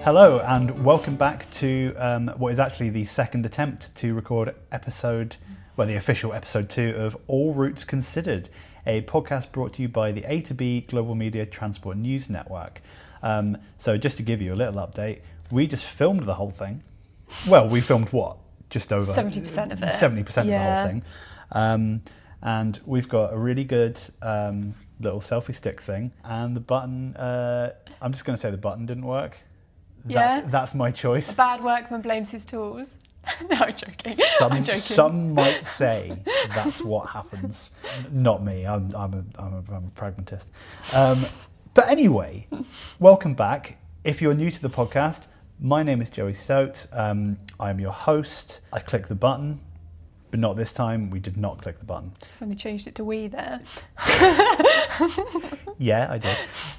Hello and welcome back to what is actually the second attempt to record the official episode 2 of All Routes Considered, a podcast brought to you by the A to B Global Media Transport News Network. So just to give you a little update, we just filmed the whole thing. Well, we filmed what? Just over 70% of it. 70% of the whole thing. And we've got a really good little selfie stick thing. And the button, I'm just going to say the button didn't work. That's my choice. A bad workman blames his tools. No, I'm joking. Some might say that's what happens. Not me. I'm a pragmatist. But anyway, welcome back. If you're new to the podcast, my name is Joey Stote. I'm your host. I clicked the button, but not this time. We did not click the button. Somebody changed it to we there. Yeah, I did.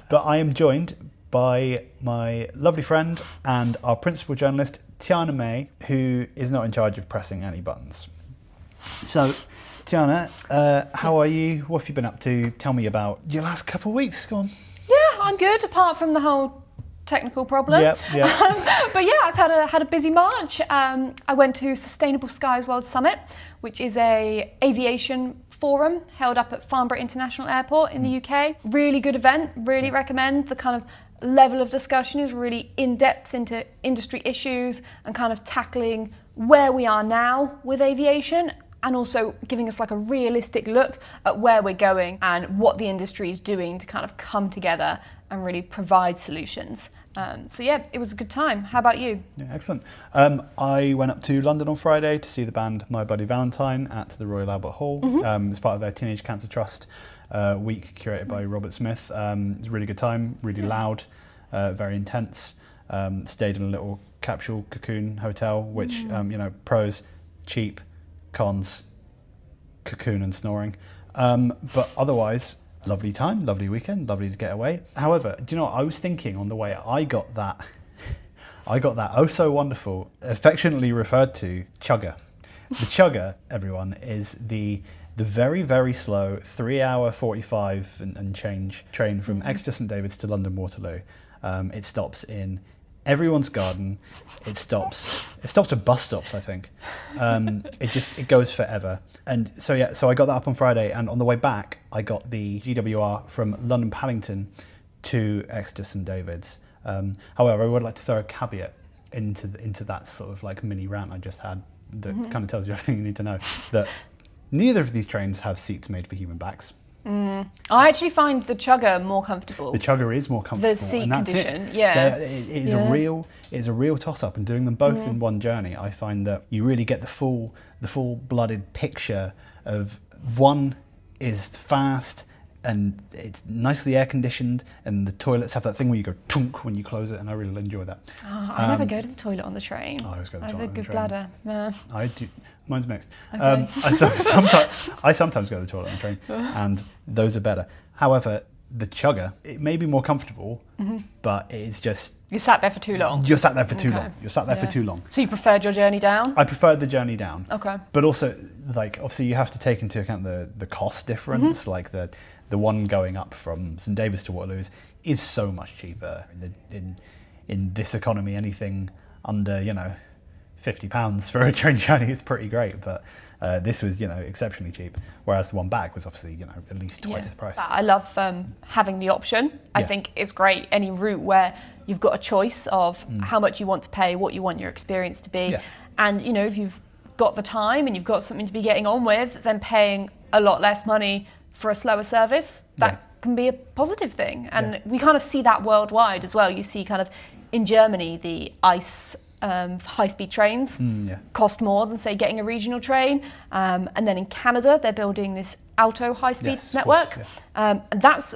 But I am joined by my lovely friend and our principal journalist, Tiana May, who is not in charge of pressing any buttons. So, Tiana, how are you? What have you been up to? Tell me about your last couple of weeks. Go on. Yeah, I'm good, apart from the whole technical problem. Yeah. But yeah, I've had a busy March. I went to Sustainable Skies World Summit, which is a aviation forum held up at Farnborough International Airport in the UK. Really good event, really recommend. The kind of level of discussion is really in-depth into industry issues and kind of tackling where we are now with aviation, and also giving us like a realistic look at where we're going and what the industry is doing to kind of come together and really provide solutions. So yeah, it was a good time. How about you? Yeah, excellent. I went up to London on Friday to see the band My Bloody Valentine at the Royal Albert Hall. As part of their Teenage Cancer Trust week curated by Robert Smith. It was a really good time, really loud, very intense. Stayed in a little capsule cocoon hotel, which, pros, cheap, cons, cocoon and snoring. But otherwise, lovely time, lovely weekend, lovely to get away. However, do you know what I was thinking on the way? I got that oh so wonderful, affectionately referred to, chugger. The chugger, everyone, is the very, very slow 3 hour 45 and change train from Exeter St David's to London Waterloo. It stops in everyone's garden. It stops at bus stops, I think. It goes forever. And so I got that up on Friday, and on the way back I got the GWR from London Paddington to Exeter St David's. However, I would like to throw a caveat into that sort of like mini rant I just had that kind of tells you everything you need to know, that neither of these trains have seats made for human backs. I actually find the chugger more comfortable. The chugger is more comfortable. The seat and that's condition, it. yeah. It is a real toss-up, and doing them both in one journey, I find that you really get the full-blooded picture of one is fast and it's nicely air-conditioned, and the toilets have that thing where you go tunk when you close it, and I really enjoy that. Oh, I never go to the toilet on the train. I always go to the I toilet have on a the good train. bladder. No. I do. Mine's mixed. Okay. I sometimes go to the toilet on the train, and those are better. However, the chugger, it may be more comfortable, but it's just... You sat there for too long? You're sat there for too long. Okay. You're sat there for too long. So you preferred your journey down? I preferred the journey down. Okay. But also, like, obviously you have to take into account the cost difference. Like the one going up from St David's to Waterloo is so much cheaper. In this economy, anything under, £50 for a train journey is pretty great. But this was, exceptionally cheap. Whereas the one back was obviously, at least twice the price. I love having the option. I think it's great, any route where you've got a choice of how much you want to pay, what you want your experience to be. Yeah. And, if you've got the time and you've got something to be getting on with, then paying a lot less money for a slower service, that can be a positive thing. And we kind of see that worldwide as well. You see kind of in Germany, the ICE high-speed trains cost more than, say, getting a regional train. And then in Canada, they're building this Auto high-speed network. Course, and that's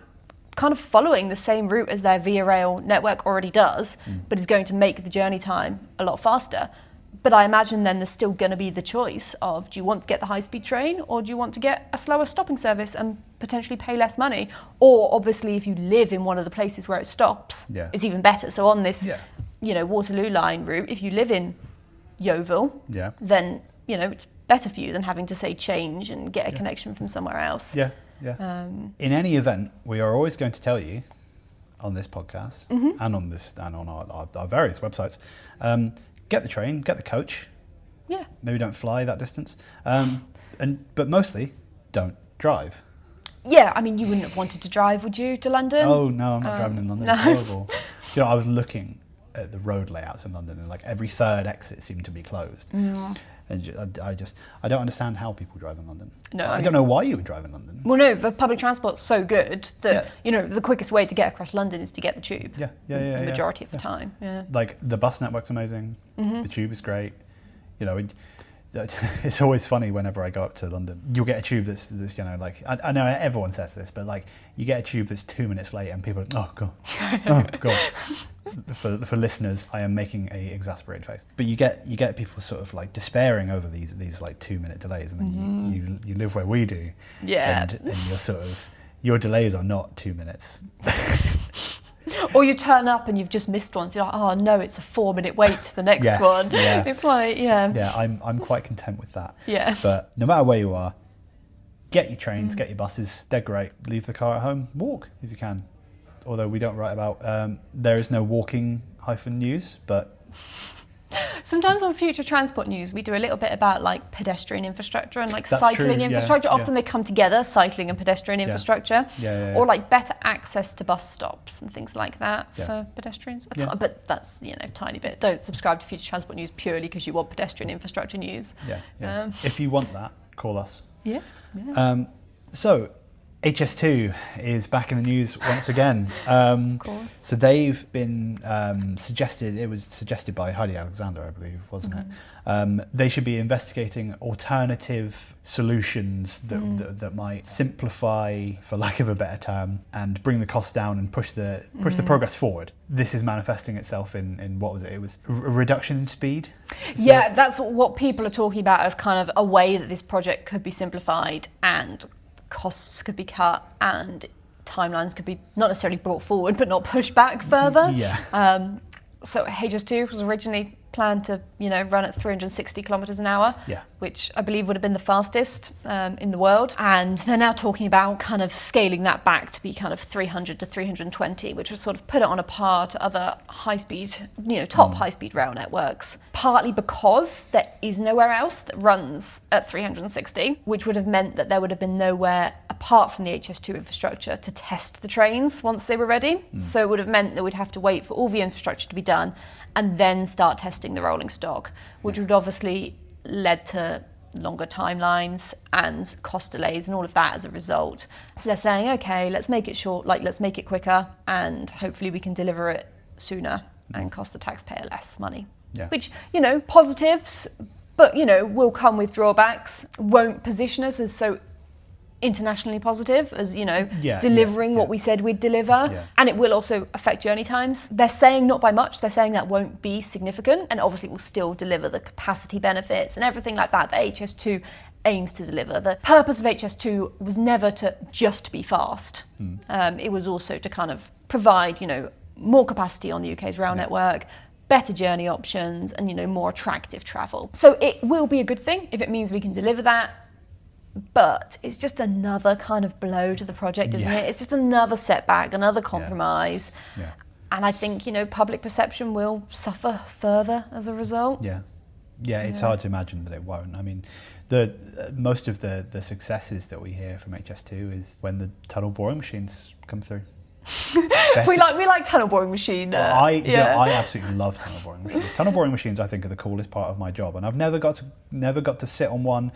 kind of following the same route as their Via Rail network already does, but is going to make the journey time a lot faster. But I imagine then there's still going to be the choice of, do you want to get the high-speed train, or do you want to get a slower stopping service and potentially pay less money? Or obviously, if you live in one of the places where it stops, it's even better. So on this, Waterloo line route, if you live in Yeovil, then it's better for you than having to say change and get a connection from somewhere else. In any event, we are always going to tell you, on this podcast and on this and on our various websites, get the train, get the coach. Yeah. Maybe don't fly that distance, but mostly don't drive. Yeah, I mean, you wouldn't have wanted to drive, would you, to London? Oh no, I'm not driving in London. No. It's horrible. Do you know, I was looking at the road layouts in London, and like every third exit seemed to be closed. And I don't understand how people drive in London. No, I don't know why you would drive in London. Well, no, the public transport's so good that the quickest way to get across London is to get the tube. Yeah. The majority of the time. Yeah. Like the bus network's amazing. The tube is great. You know, it's always funny whenever I go up to London. You'll get a tube that's like, I know everyone says this, but like you get a tube that's 2 minutes late and people are, oh god. For listeners, I am making a exasperated face. But you get people sort of like despairing over these like 2 minute delays, and then you live where we do. Yeah. And you're sort of, your delays are not 2 minutes. Or you turn up and you've just missed one, so you're like, oh no, it's a 4 minute wait to the next one. Yeah. It's like, Yeah, I'm quite content with that. Yeah. But no matter where you are, get your trains, get your buses. They're great. Leave the car at home. Walk if you can. Although we don't write about, there is no walking-news, but... Sometimes on Future Transport News, we do a little bit about like pedestrian infrastructure and like That's cycling true, infrastructure. yeah, Often they come together, cycling and pedestrian infrastructure. Yeah. Or like better access to bus stops and things like that for pedestrians. But that's, tiny bit. Don't subscribe to Future Transport News purely because you want pedestrian infrastructure news. Yeah. If you want that, call us. Yeah. So, HS2 is back in the news once again. Of course. So they've been it was suggested by Heidi Alexander, I believe, wasn't it? They should be investigating alternative solutions that might simplify, for lack of a better term, and bring the costs down and push the progress forward. This is manifesting itself in what was it? It was a reduction in speed? That's what people are talking about as kind of a way that this project could be simplified and costs could be cut and timelines could be not necessarily brought forward but not pushed back further. So HS2 was originally planned to run at 360 kilometers an hour, which I believe would have been the fastest in the world, and they're now talking about kind of scaling that back to be kind of 300 to 320, which would sort of put it on a par to other high-speed, top high-speed rail networks, partly because there is nowhere else that runs at 360, which would have meant that there would have been nowhere apart from the HS2 infrastructure to test the trains once they were ready. So it would have meant that we'd have to wait for all the infrastructure to be done and then start testing the rolling stock, which would obviously led to longer timelines and cost delays and all of that as a result. So they're saying, okay, let's make it short, let's make it quicker, and hopefully we can deliver it sooner and cost the taxpayer less money. Which, positives, but, will come with drawbacks, won't position us as so internationally positive as delivering what we said we'd deliver, and it will also affect journey times. They're saying not by much, they're saying that won't be significant, and obviously will still deliver the capacity benefits and everything like that HS2 aims to deliver. The purpose of HS2 was never to just be fast. It was also to kind of provide more capacity on the UK's rail network, better journey options, and more attractive travel. So it will be a good thing if it means we can deliver that. But it's just another kind of blow to the project, isn't it? It's just another setback, another compromise. And I think, public perception will suffer further as a result. It's hard to imagine that it won't. I mean, most of the successes that we hear from HS2 is when the tunnel boring machines come through. we like tunnel boring machine. I absolutely love tunnel boring machines. Tunnel boring machines, I think, are the coolest part of my job, and I've never got to sit on one.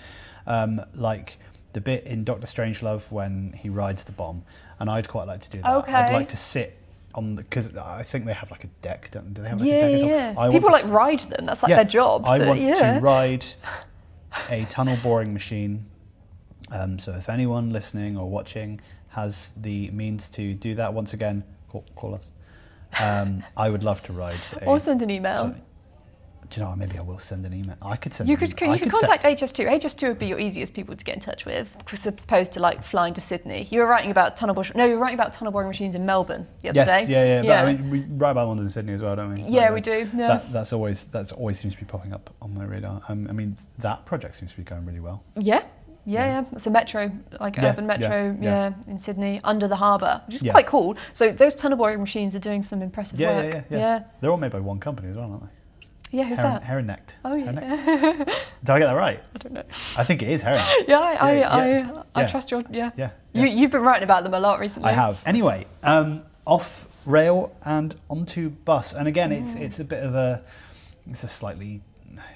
Like the bit in Doctor Strangelove when he rides the bomb, and I'd quite like to do that. Okay. I'd like to sit on because I think they have like a deck, don't they? Have like a deck at top? People ride them. That's like their job. I want to ride a tunnel boring machine. So if anyone listening or watching has the means to do that, once again, call us. I would love to ride. Or send an email. Do you know what, maybe I will send an email. I could send. You could contact HS2. HS2 would be your easiest people to get in touch with, as opposed to flying to Sydney. You were writing about tunnel boring machines in Melbourne the other day. Yes, But I mean, we write about London and Sydney as well, don't we? Yeah, we do. Yeah. That always seems to be popping up on my radar. I mean, that project seems to be going really well. Yeah. Yeah. It's a metro, like urban metro, in Sydney, under the harbour, which is quite cool. So those tunnel boring machines are doing some impressive work. Yeah. They're all made by one company as well, aren't they? Yeah, who's that? Herrennecht. Oh, yeah. Did I get that right? I don't know. I think it is Herrennecht. I trust your... Yeah. You've been writing about them a lot recently. I have. Anyway, off rail and onto bus. And again, it's a bit of a... It's a slightly...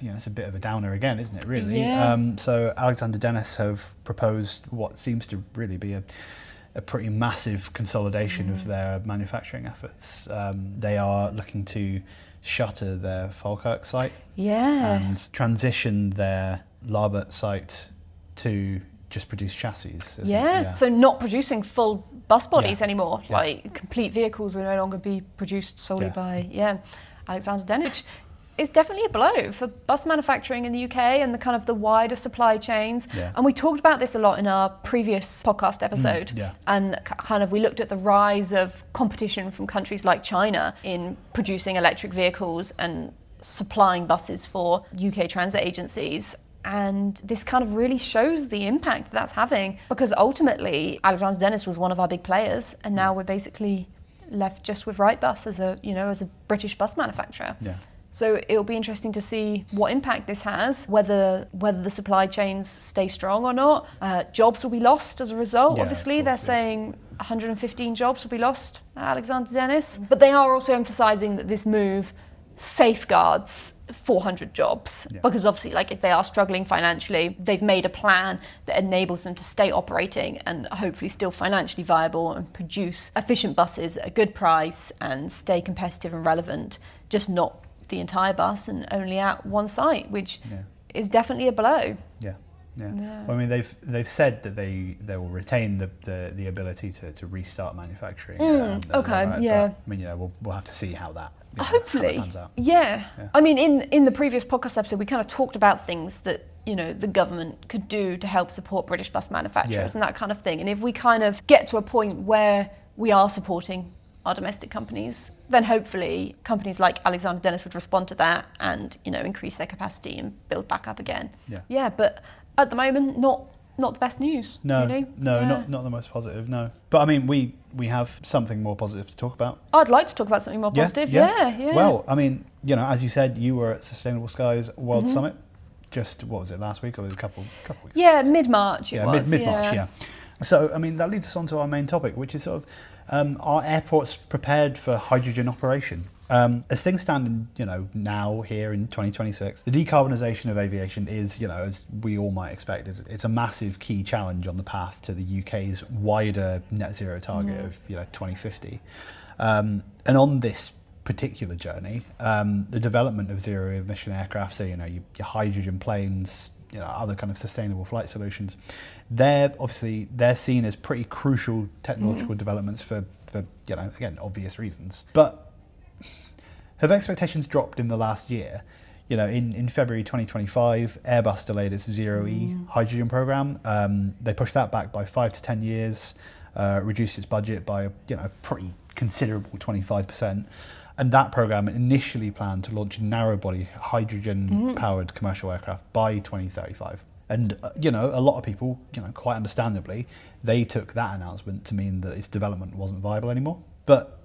it's a bit of a downer again, isn't it, really? Yeah. So Alexander Dennis have proposed what seems to really be a pretty massive consolidation of their manufacturing efforts. They are looking to shutter their Falkirk site and transition their Larbert site to just produce chassis. So not producing full bus bodies anymore. Like complete vehicles will no longer be produced solely by Alexander Dennis. It's definitely a blow for bus manufacturing in the UK and the wider supply chains. Yeah. And we talked about this a lot in our previous podcast episode. And we looked at the rise of competition from countries like China in producing electric vehicles and supplying buses for UK transit agencies. And this really shows the impact that's having, because ultimately Alexander Dennis was one of our big players, and now we're basically left just with Wrightbus as a British bus manufacturer. Yeah. So it'll be interesting to see what impact this has, whether the supply chains stay strong or not. Jobs will be lost as a result. Obviously, they're saying 115 jobs will be lost at Alexander Dennis. But they are also emphasising that this move safeguards 400 jobs. Because obviously, if they are struggling financially, they've made a plan that enables them to stay operating and hopefully still financially viable and produce efficient buses at a good price and stay competitive and relevant, just not the entire bus and only at one site, which is definitely a blow. Yeah. Well, I mean, they've said that they will retain the ability to restart manufacturing. But, I mean, we'll have to see how that hopefully how that pans out. Yeah. I mean, in the previous podcast episode, we talked about things that the government could do to help support British bus manufacturers and that kind of thing. And if we get to a point where we are supporting our domestic companies, then hopefully companies like Alexander Dennis would respond to that and increase their capacity and build back up again. But at the moment, not the best news. Not the most positive. No, but I mean, we have something more positive to talk about. I'd like to talk about something more positive. Yeah. Well, I mean, as you said, you were at Sustainable Skies World Summit. Just what was it, last week or was it a couple weeks? Yeah, mid-March. Mid-March. Yeah. So I mean, that leads us on to our main topic, which is are airports prepared for hydrogen operation? As things stand, now here in 2026, the decarbonisation of aviation is, as we all might expect, it's a massive key challenge on the path to the UK's wider net zero target of 2050. And on this particular journey, the development of zero emission aircraft, so your hydrogen planes, other kind of sustainable flight solutions, they're seen as pretty crucial technological developments for again, obvious reasons. But have expectations dropped in the last year? In February 2025, Airbus delayed its Zero-E hydrogen program. They pushed that back by 5 to 10 years, reduced its budget by a pretty considerable 25%. And that program initially planned to launch narrow-body hydrogen-powered commercial aircraft by 2035. And, a lot of people, quite understandably, they took that announcement to mean that its development wasn't viable anymore. But,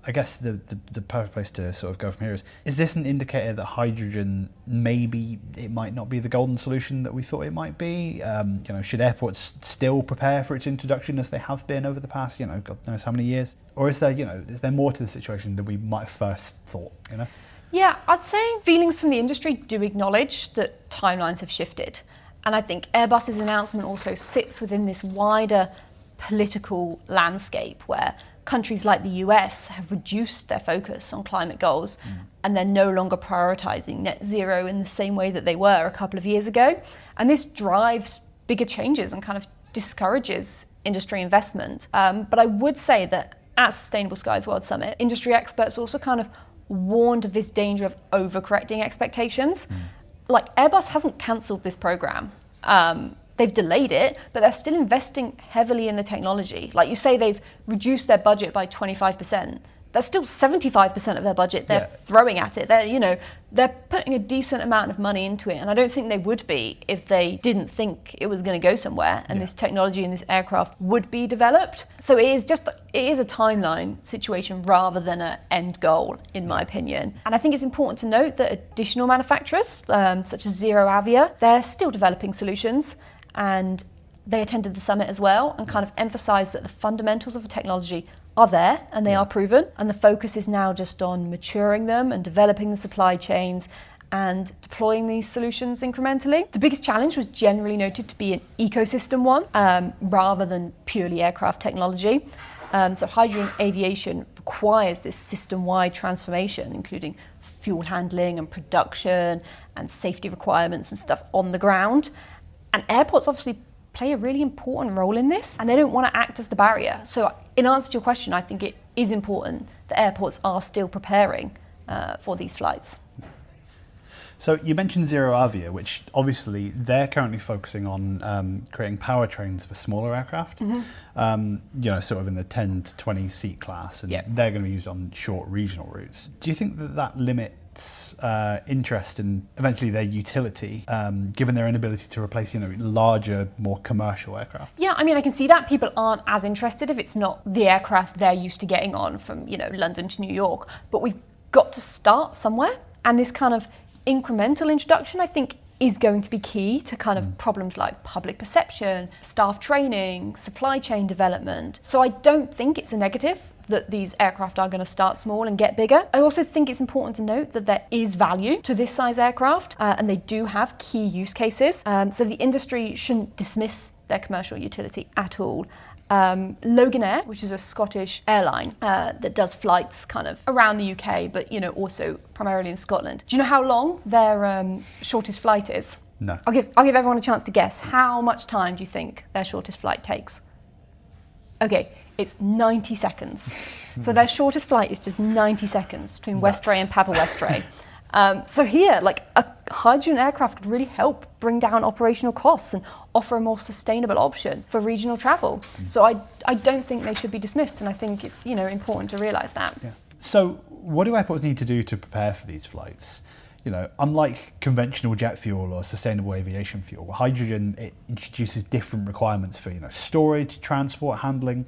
I guess the perfect place to sort of go from here is this an indicator that hydrogen, maybe it might not be the golden solution that we thought it might be? Should airports still prepare for its introduction as they have been over the past, God knows how many years? Or is there more to the situation than we might have first thought, Yeah, I'd say feelings from the industry do acknowledge that timelines have shifted. And I think Airbus's announcement also sits within this wider political landscape where countries like the US have reduced their focus on climate goals and they're no longer prioritising net zero in the same way that they were a couple of years ago. And this drives bigger changes and discourages industry investment. But I would say that at Sustainable Skies World Summit, industry experts also warned of this danger of overcorrecting expectations. Airbus hasn't cancelled this program. They've delayed it, but they're still investing heavily in the technology. Like you say, they've reduced their budget by 25%. that's still 75% of their budget they're throwing at it. They're putting a decent amount of money into it, and I don't think they would be if they didn't think it was going to go somewhere and this technology and this aircraft would be developed. So it is a timeline situation rather than an end goal, in my opinion. And I think it's important to note that additional manufacturers, such as Zero Avia, they're still developing solutions, and they attended the summit as well and kind of emphasised that the fundamentals of the technology are there and they are proven, and the focus is now just on maturing them and developing the supply chains and deploying these solutions incrementally. The biggest challenge was generally noted to be an ecosystem one rather than purely aircraft technology. So hydrogen aviation requires this system-wide transformation, including fuel handling and production and safety requirements and stuff on the ground. And airports obviously play a really important role in this, and they don't want to act as the barrier. So in answer to your question, I think it is important that airports are still preparing for these flights. So you mentioned Zero Avia, which obviously they're currently focusing on creating powertrains for smaller aircraft, sort of in the 10 to 20 seat class, and they're going to be used on short regional routes. Do you think that limits interest in eventually their utility, given their inability to replace, larger, more commercial aircraft? Yeah, I mean, I can see that people aren't as interested if it's not the aircraft they're used to getting on from, London to New York. But we've got to start somewhere, and this kind of incremental introduction, I think, is going to be key to kind of problems like public perception, staff training, supply chain development. So I don't think it's a negative that these aircraft are going to start small and get bigger. I also think it's important to note that there is value to this size aircraft, and they do have key use cases. So the industry shouldn't dismiss their commercial utility at all. Loganair, which is a Scottish airline that does flights kind of around the UK, but also primarily in Scotland. Do you know how long their shortest flight is? No. I'll give everyone a chance to guess. How much time do you think their shortest flight takes? Okay, it's 90 seconds. So their shortest flight is just 90 seconds between Westray and Papa Westray. So here, like, a hydrogen aircraft could really help bring down operational costs and offer a more sustainable option for regional travel. So I don't think they should be dismissed, and I think it's important to realise that. Yeah. So what do airports need to do to prepare for these flights? Unlike conventional jet fuel or sustainable aviation fuel, hydrogen, it introduces different requirements for storage, transport, handling.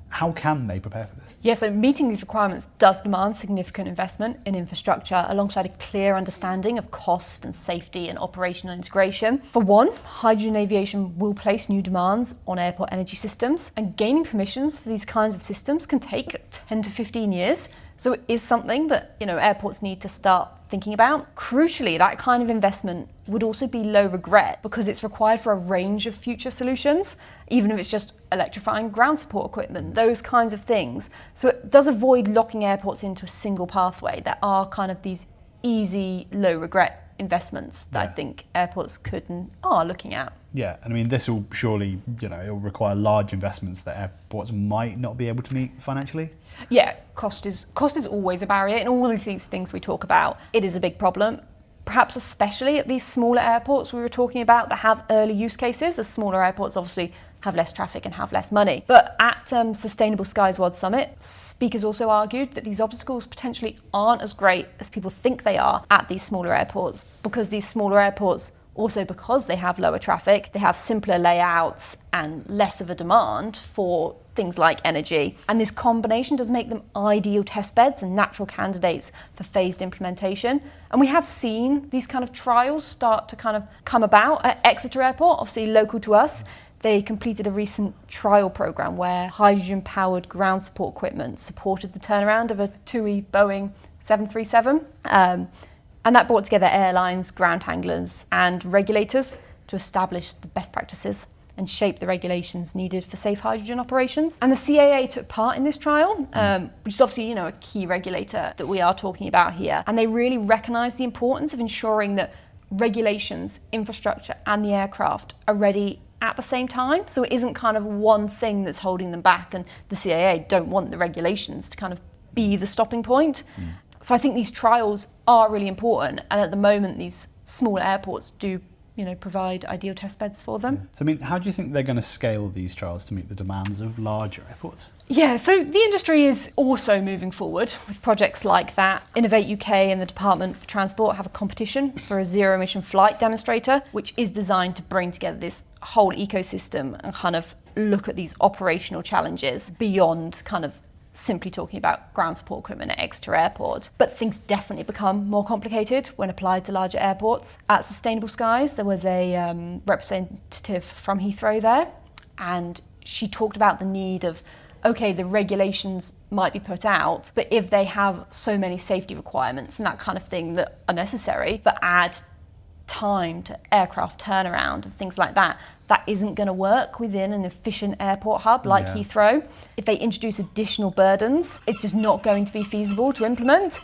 How can they prepare for this? Yeah, so meeting these requirements does demand significant investment in infrastructure alongside a clear understanding of cost and safety and operational integration. For one, hydrogen aviation will place new demands on airport energy systems, and gaining permissions for these kinds of systems can take 10 to 15 years. So it is something that airports need to start thinking about. Crucially, that kind of investment would also be low regret because it's required for a range of future solutions, even if it's just electrifying ground support equipment, those kinds of things. So it does avoid locking airports into a single pathway. There are kind of these easy, low regret investments that I think airports could and are looking at. Yeah, and I mean, this will surely, it'll require large investments that airports might not be able to meet financially. Yeah, cost is always a barrier in all of these things we talk about. It is a big problem, perhaps especially at these smaller airports we were talking about that have early use cases, as smaller airports obviously have less traffic and have less money. But at Sustainable Skies World Summit, speakers also argued that these obstacles potentially aren't as great as people think they are at these smaller airports, because these smaller airports, also because they have lower traffic, they have simpler layouts and less of a demand for things like energy. And this combination does make them ideal test beds and natural candidates for phased implementation. And we have seen these kind of trials start to kind of come about at Exeter Airport, obviously local to us. They completed a recent trial program where hydrogen-powered ground support equipment supported the turnaround of a TUI Boeing 737. And that brought together airlines, ground handlers, and regulators to establish the best practices and shape the regulations needed for safe hydrogen operations. And the CAA took part in this trial, which is obviously, a key regulator that we are talking about here. And they really recognise the importance of ensuring that regulations, infrastructure, and the aircraft are ready at the same time. So it isn't kind of one thing that's holding them back, and the CAA don't want the regulations to kind of be the stopping point. So I think these trials are really important, and at the moment these smaller airports do provide ideal test beds for them. Yeah. So I mean, how do you think they're going to scale these trials to meet the demands of larger airports? Yeah, so the industry is also moving forward with projects like that. Innovate UK and the Department for Transport have a competition for a zero emission flight demonstrator, which is designed to bring together this whole ecosystem and kind of look at these operational challenges beyond kind of simply talking about ground support equipment at Exeter Airport. But things definitely become more complicated when applied to larger airports. At Sustainable Skies, there was a representative from Heathrow there, and she talked about the need of, okay, the regulations might be put out, but if they have so many safety requirements and that kind of thing that are necessary, but add time to aircraft turnaround and things like that, that isn't going to work within an efficient airport hub like Heathrow. If they introduce additional burdens, it's just not going to be feasible to implement,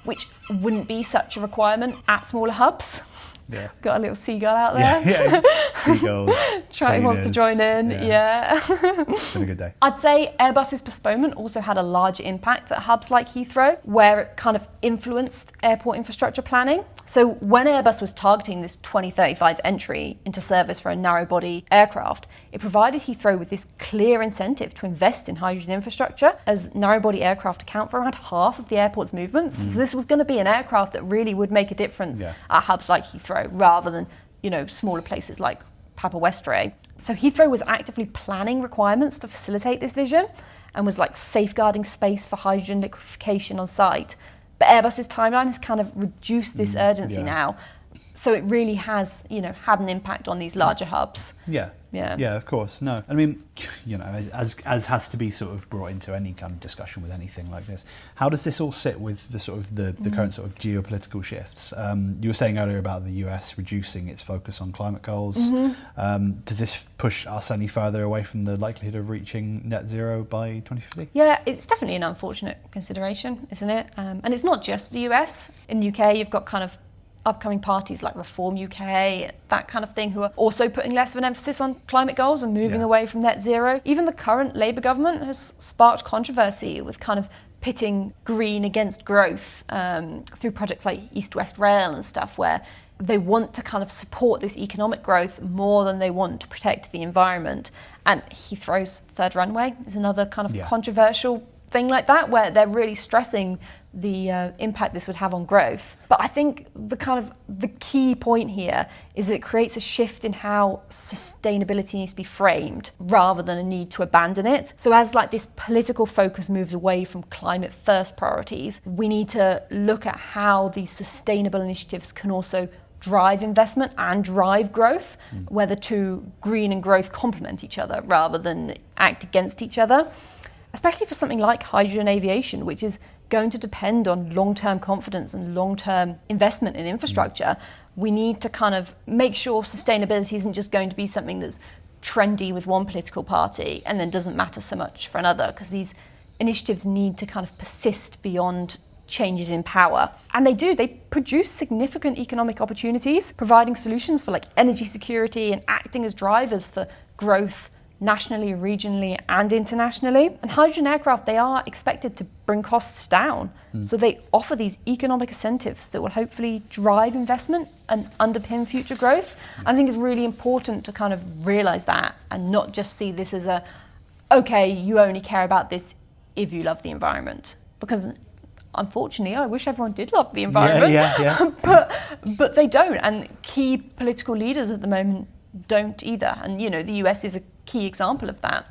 which wouldn't be such a requirement at smaller hubs. Yeah. Got a little seagull out there. Yeah. Seagulls. Trying wants to join in. Yeah. It's been a good day. I'd say Airbus's postponement also had a large impact at hubs like Heathrow, where it kind of influenced airport infrastructure planning. So when Airbus was targeting this 2035 entry into service for a narrow-body aircraft, it provided Heathrow with this clear incentive to invest in hydrogen infrastructure, as narrow-body aircraft account for around half of the airport's movements. So this was going to be an aircraft that really would make a difference at hubs like Heathrow, rather than, smaller places like Papa Westray. So Heathrow was actively planning requirements to facilitate this vision and was safeguarding space for hydrogen liquefaction on site. But Airbus's timeline has kind of reduced this urgency now. So it really has, had an impact on these larger hubs. Yeah, of course. No, I mean, as has to be sort of brought into any kind of discussion with anything like this, how does this all sit with the sort of the current sort of geopolitical shifts? You were saying earlier about the US reducing its focus on climate goals. Does this push us any further away from the likelihood of reaching net zero by 2050? Yeah, it's definitely an unfortunate consideration, isn't it? And it's not just the US. In the UK, you've got kind of upcoming parties like Reform UK, that kind of thing, who are also putting less of an emphasis on climate goals and moving away from net zero. Even the current Labour government has sparked controversy with kind of pitting green against growth through projects like East West Rail and stuff, where they want to kind of support this economic growth more than they want to protect the environment. And Heathrow's third runway is another kind of controversial thing like that, where they're really stressing the impact this would have on growth. But I think the key point here is that it creates a shift in how sustainability needs to be framed, rather than a need to abandon it. So as this political focus moves away from climate first priorities, we need to look at how these sustainable initiatives can also drive investment and drive growth, where the two, green and growth, complement each other rather than act against each other. Especially for something like hydrogen aviation, which is going to depend on long-term confidence and long-term investment in infrastructure. We need to kind of make sure sustainability isn't just going to be something that's trendy with one political party and then doesn't matter so much for another, because these initiatives need to kind of persist beyond changes in power. And they produce significant economic opportunities, providing solutions for energy security and acting as drivers for growth nationally, regionally and internationally. And hydrogen aircraft, they are expected to bring costs down. So they offer these economic incentives that will hopefully drive investment and underpin future growth. I think it's really important to kind of realise that and not just see this as okay, you only care about this if you love the environment. Because unfortunately, I wish everyone did love the environment, but they don't. And key political leaders at the moment don't either. And the US is a key example of that.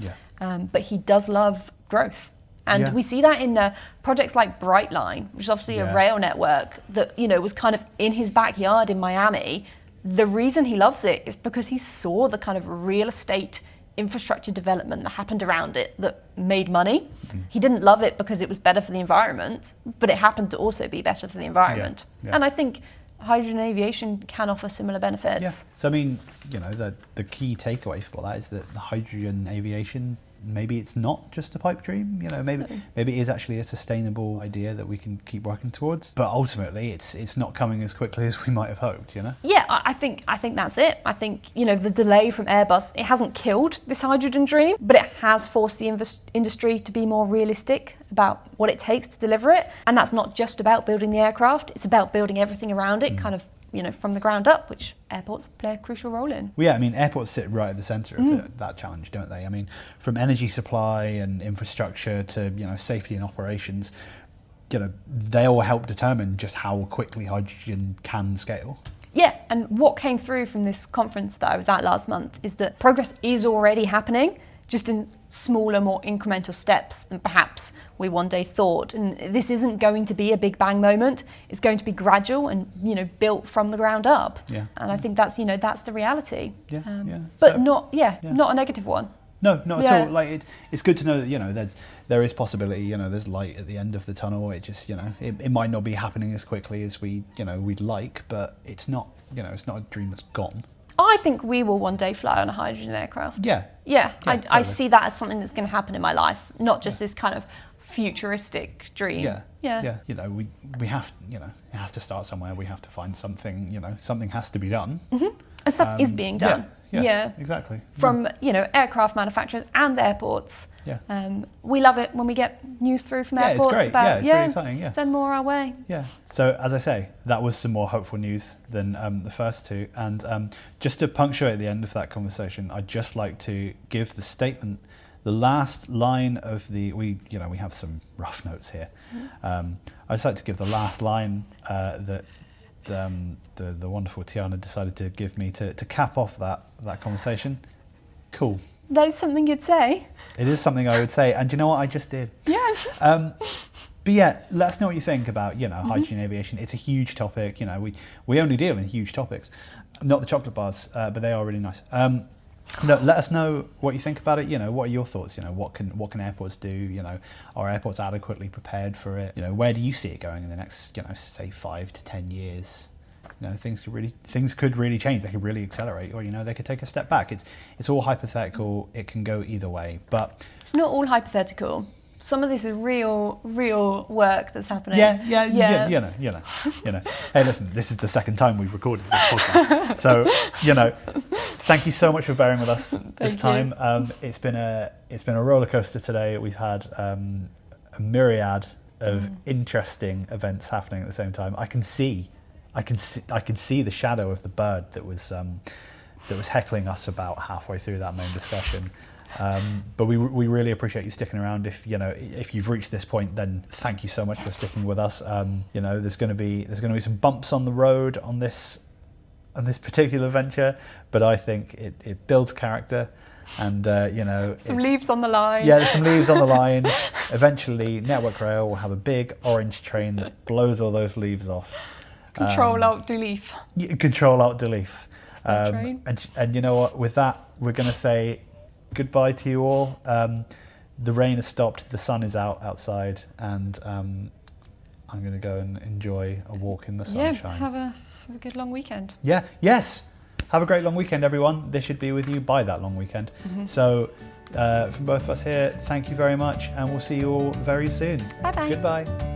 But he does love growth. And we see that in projects like Brightline, which is obviously a rail network that, was kind of in his backyard in Miami. The reason he loves it is because he saw the kind of real estate infrastructure development that happened around it that made money. He didn't love it because it was better for the environment, but it happened to also be better for the environment. And I think hydrogen aviation can offer similar benefits. So I mean, the key takeaway for that is that the hydrogen aviation, maybe it's not just a pipe dream. Maybe it is actually a sustainable idea that we can keep working towards. But ultimately, it's not coming as quickly as we might have hoped. Yeah, I think that's it. I think the delay from Airbus, it hasn't killed this hydrogen dream, but it has forced the industry to be more realistic about what it takes to deliver it. And that's not just about building the aircraft; it's about building everything around it, kind of from the ground up, which airports play a crucial role in. Well, yeah, I mean, airports sit right at the centre of that challenge, don't they? I mean, from energy supply and infrastructure to, safety and operations, they all help determine just how quickly hydrogen can scale. Yeah, and what came through from this conference that I was at last month is that progress is already happening, just in smaller, more incremental steps than perhaps we one day thought. And this isn't going to be a big bang moment. It's going to be gradual and, built from the ground up. Yeah. And I think that's, that's the reality. Yeah, But so, not a negative one. No, not at all. Like it's good to know that there is possibility. There's light at the end of the tunnel. It just it might not be happening as quickly as we'd like, but it's not it's not a dream that's gone. I think we will one day fly on a hydrogen aircraft. Yeah. I totally. see that as something that's going to happen in my life, not just this kind of futuristic dream. Yeah. We have it has to start somewhere. We have to find something. Something has to be done. Mm-hmm. And stuff is being done. Yeah, exactly. From aircraft manufacturers and airports. Yeah. We love it when we get news through from airports. It's great. About, it's really exciting. Yeah. Send more our way. Yeah. So as I say, that was some more hopeful news than the first two. And just to punctuate the end of that conversation, I'd just like to give the statement. The last line of we have some rough notes here. I'd just like to give the last line that the wonderful Tiana decided to give me to cap off that conversation. Cool. That is something you'd say. It is something I would say, and you know what? I just did. Yeah. But yeah, let us know what you think about hydrogen aviation. It's a huge topic. We only deal in huge topics, not the chocolate bars, but they are really nice. Let us know what you think about it. What are your thoughts? What can airports do? Are airports adequately prepared for it? Where do you see it going in the next, say 5 to 10 years? Things could really change. They could really accelerate, or they could take a step back. It's all hypothetical. It can go either way, but it's not all hypothetical. Some of this is real work that's happening. Yeah. Hey, listen, this is the second time we've recorded this podcast, so thank you so much for bearing with us this time. It's been a roller coaster today. We've had a myriad of interesting events happening at the same time. I can see the shadow of the bird that was heckling us about halfway through that main discussion. But we really appreciate you sticking around. If you've reached this point, then thank you so much for sticking with us. There's going to be some bumps on the road on this particular venture, but I think it builds character. And some leaves on the line. Yeah, there's some leaves on the line. Eventually, Network Rail will have a big orange train that blows all those leaves off. Control Alt Delete. Control Alt Delete. And you know what? With that, we're going to say goodbye to you all. The rain has stopped. The sun is outside, and I'm going to go and enjoy a walk in the sunshine. Yeah, have a good long weekend. Yeah. Yes. Have a great long weekend, everyone. This should be with you by that long weekend. Mm-hmm. So, from both of us here, thank you very much, and we'll see you all very soon. Bye-bye. Goodbye.